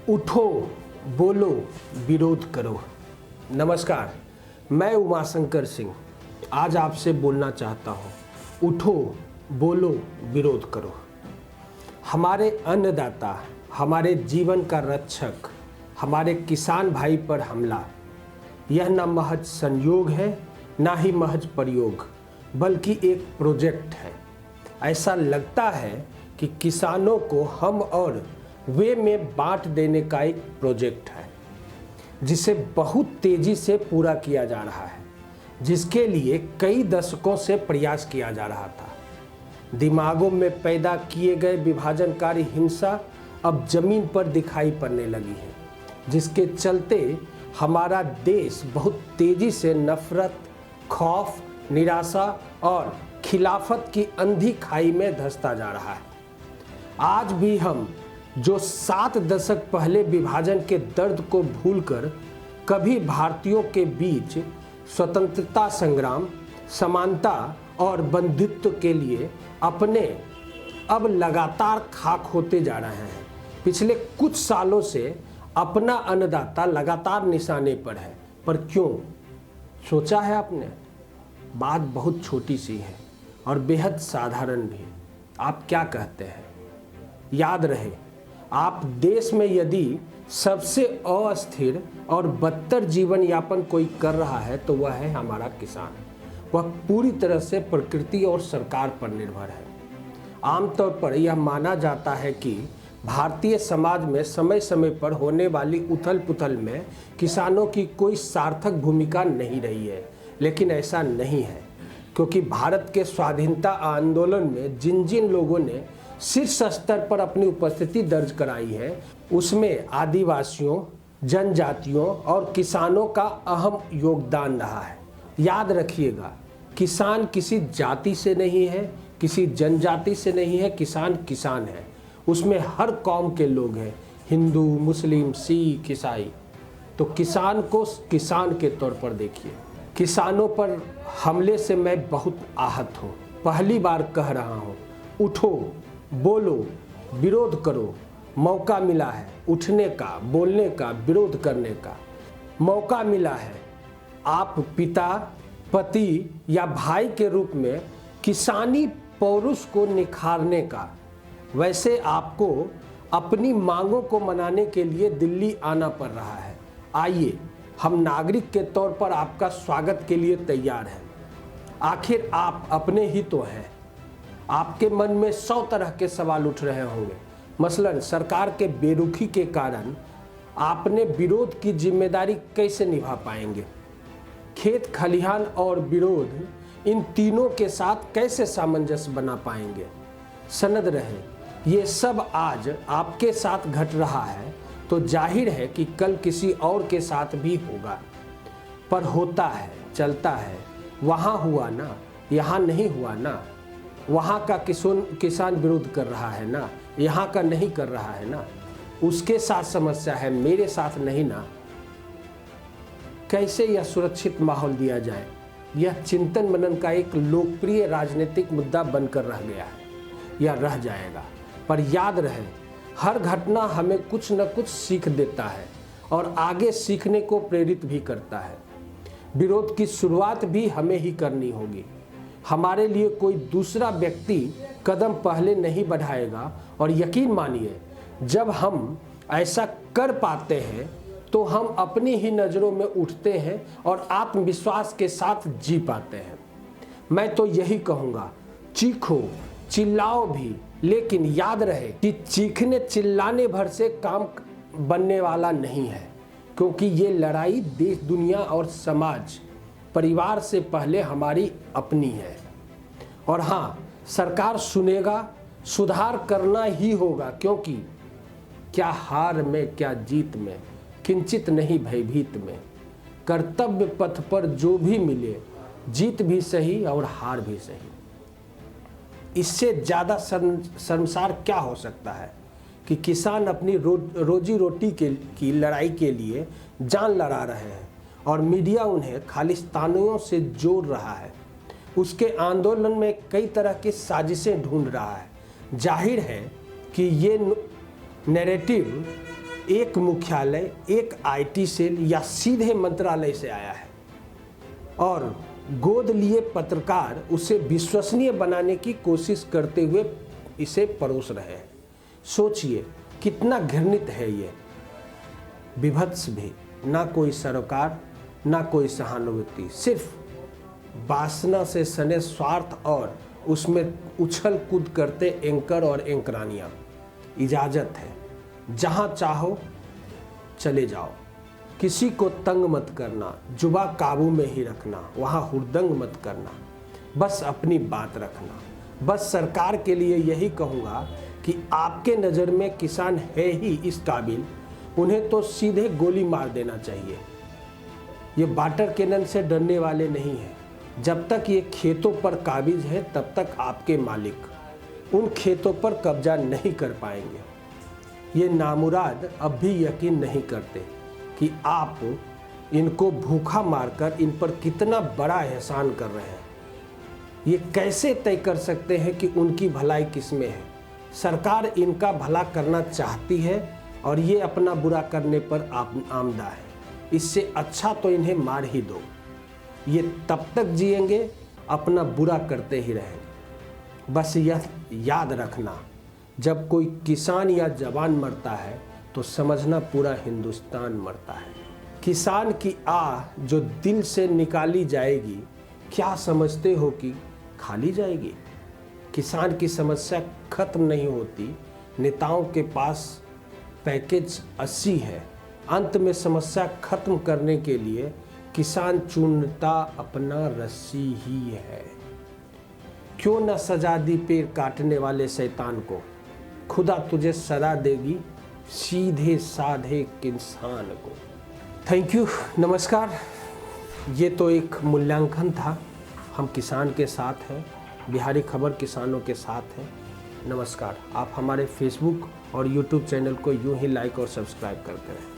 उठो, बोलो, विरोध करो। नमस्कार, मैं उमाशंकर सिंह आज आपसे बोलना चाहता हूँ। उठो, बोलो, विरोध करो। हमारे अन्नदाता, हमारे जीवन का रक्षक, हमारे किसान भाई पर हमला, यह न महज संयोग है, ना ही महज प्रयोग, बल्कि एक प्रोजेक्ट है। ऐसा लगता है कि किसानों को हम और वे में बांट देने का एक प्रोजेक्ट है, जिसे बहुत तेजी से पूरा किया जा रहा है, जिसके लिए कई दशकों से प्रयास किया जा रहा था। दिमागों में पैदा किए गए विभाजनकारी हिंसा अब जमीन पर दिखाई पड़ने लगी है, जिसके चलते हमारा देश बहुत तेजी से नफरत, खौफ, निराशा और खिलाफत की अंधी खाई में धंसता जा रहा है। आज भी हम जो 7 दशक पहले विभाजन के दर्द को भूलकर कभी भारतीयों के बीच स्वतंत्रता संग्राम, समानता और बंधुत्व के लिए अपने अब लगातार खाक होते जा रहे हैं। पिछले कुछ सालों से अपना अन्नदाता लगातार निशाने पर है। पर क्यों? सोचा है आपने? बात बहुत छोटी सी है और बेहद साधारण भी। आप क्या कहते हैं? याद रहे, आप देश में यदि सबसे अस्थिर और बदतर जीवन यापन कोई कर रहा है तो वह है हमारा किसान। वह पूरी तरह से प्रकृति और सरकार पर निर्भर है। आमतौर पर यह माना जाता है कि भारतीय समाज में समय समय पर होने वाली उथल पुथल में किसानों की कोई सार्थक भूमिका नहीं रही है, लेकिन ऐसा नहीं है, क्योंकि भारत के स्वाधीनता आंदोलन में जिन जिन लोगों ने शीर्ष स्तर पर अपनी उपस्थिति दर्ज कराई है, उसमें आदिवासियों, जनजातियों और किसानों का अहम योगदान रहा है। याद रखिएगा, किसान किसी जाति से नहीं है, किसी जनजाति से नहीं है। किसान किसान है, उसमें हर कौम के लोग हैं, हिंदू, मुस्लिम, सिख, ईसाई। तो किसान को किसान के तौर पर देखिए। किसानों पर हमले से मैं बहुत आहत हूँ। पहली बार कह रहा हूँ, उठो, बोलो, विरोध करो। मौका मिला है उठने का, बोलने का, विरोध करने का। मौका मिला है आप पिता, पति या भाई के रूप में किसानी पौरुष को निखारने का। वैसे आपको अपनी मांगों को मनाने के लिए दिल्ली आना पड़ रहा है। आइए, हम नागरिक के तौर पर आपका स्वागत के लिए तैयार हैं। आखिर आप अपने ही तो हैं। आपके मन में 100 तरह के सवाल उठ रहे होंगे। मसलन सरकार के बेरुखी के कारण आपने विरोध की जिम्मेदारी कैसे निभा पाएंगे? खेत खलिहान और विरोध, इन तीनों के साथ कैसे सामंजस्य बना पाएंगे? सनद रहे, ये सब आज आपके साथ घट रहा है तो जाहिर है कि कल किसी और के साथ भी होगा। पर होता है, चलता है। वहाँ हुआ ना, यहाँ नहीं हुआ ना। वहाँ का किसान विरोध कर रहा है ना, यहाँ का नहीं कर रहा है ना। उसके साथ समस्या है, मेरे साथ नहीं ना। कैसे यह सुरक्षित माहौल दिया जाए, यह चिंतन मनन का एक लोकप्रिय राजनीतिक मुद्दा बनकर रह गया है, यह रह जाएगा। पर याद रहे, हर घटना हमें कुछ न कुछ सीख देता है और आगे सीखने को प्रेरित भी करता है। विरोध की शुरुआत भी हमें ही करनी होगी। हमारे लिए कोई दूसरा व्यक्ति कदम पहले नहीं बढ़ाएगा। और यकीन मानिए, जब हम ऐसा कर पाते हैं तो हम अपनी ही नज़रों में उठते हैं और आत्मविश्वास के साथ जी पाते हैं। मैं तो यही कहूँगा, चीखो, चिल्लाओ भी, लेकिन याद रहे कि चीखने चिल्लाने भर से काम बनने वाला नहीं है, क्योंकि ये लड़ाई देश, दुनिया और समाज, परिवार से पहले हमारी अपनी है। और हाँ, सरकार सुनेगा, सुधार करना ही होगा, क्योंकि क्या हार में क्या जीत में, किंचित नहीं भयभीत में। कर्तव्य पथ पर जो भी मिले, जीत भी सही और हार भी सही। इससे ज़्यादा शर्मसार क्या हो सकता है कि किसान अपनी रोजी रोटी की लड़ाई के लिए जान लड़ा रहे हैं और मीडिया उन्हें खालिस्तानियों से जोड़ रहा है। उसके आंदोलन में कई तरह की साजिशें ढूंढ रहा है। जाहिर है कि ये नैरेटिव एक मुख्यालय, एक आईटी सेल या सीधे मंत्रालय से आया है और गोद लिए पत्रकार उसे विश्वसनीय बनाने की कोशिश करते हुए इसे परोस रहे हैं। सोचिए कितना घृणित है ये, विभत्स भी। ना कोई सरोकार, ना कोई सहानुभूति, सिर्फ वासना से सने स्वार्थ और उसमें उछल कूद करते एंकर और एंकरानियाँ। इजाज़त है, जहाँ चाहो चले जाओ, किसी को तंग मत करना, जुबा काबू में ही रखना, वहाँ हुड़दंग मत करना, बस अपनी बात रखना। बस सरकार के लिए यही कहूँगा कि आपके नज़र में किसान है ही इस काबिल, उन्हें तो सीधे गोली मार देना चाहिए। ये वाटर कैनन से डरने वाले नहीं हैं। जब तक ये खेतों पर काबिज है तब तक आपके मालिक उन खेतों पर कब्जा नहीं कर पाएंगे। ये नामुराद अब भी यकीन नहीं करते कि आप इनको भूखा मारकर इन पर कितना बड़ा एहसान कर रहे हैं। ये कैसे तय कर सकते हैं कि उनकी भलाई किसमें है? सरकार इनका भला करना चाहती है और ये अपना बुरा करने पर आमदा है। इससे अच्छा तो इन्हें मार ही दो। ये तब तक जिएंगे, अपना बुरा करते ही रहेंगे। बस यह याद रखना, जब कोई किसान या जवान मरता है तो समझना पूरा हिंदुस्तान मरता है। किसान की आह जो दिल से निकाली जाएगी, क्या समझते हो कि खाली जाएगी? किसान की समस्या खत्म नहीं होती। नेताओं के पास पैकेज 80 है। अंत में समस्या खत्म करने के लिए किसान चुनता अपना रस्सी ही है। क्यों न सजा दी पेड़ काटने वाले शैतान को, खुदा तुझे सजा देगी सीधे साधे इंसान को। थैंक यू, नमस्कार। ये तो एक मूल्यांकन था। हम किसान के साथ हैं, बिहारी खबर किसानों के साथ हैं। नमस्कार। आप हमारे फेसबुक और यूट्यूब चैनल को यूं ही लाइक और सब्सक्राइब करते रहें।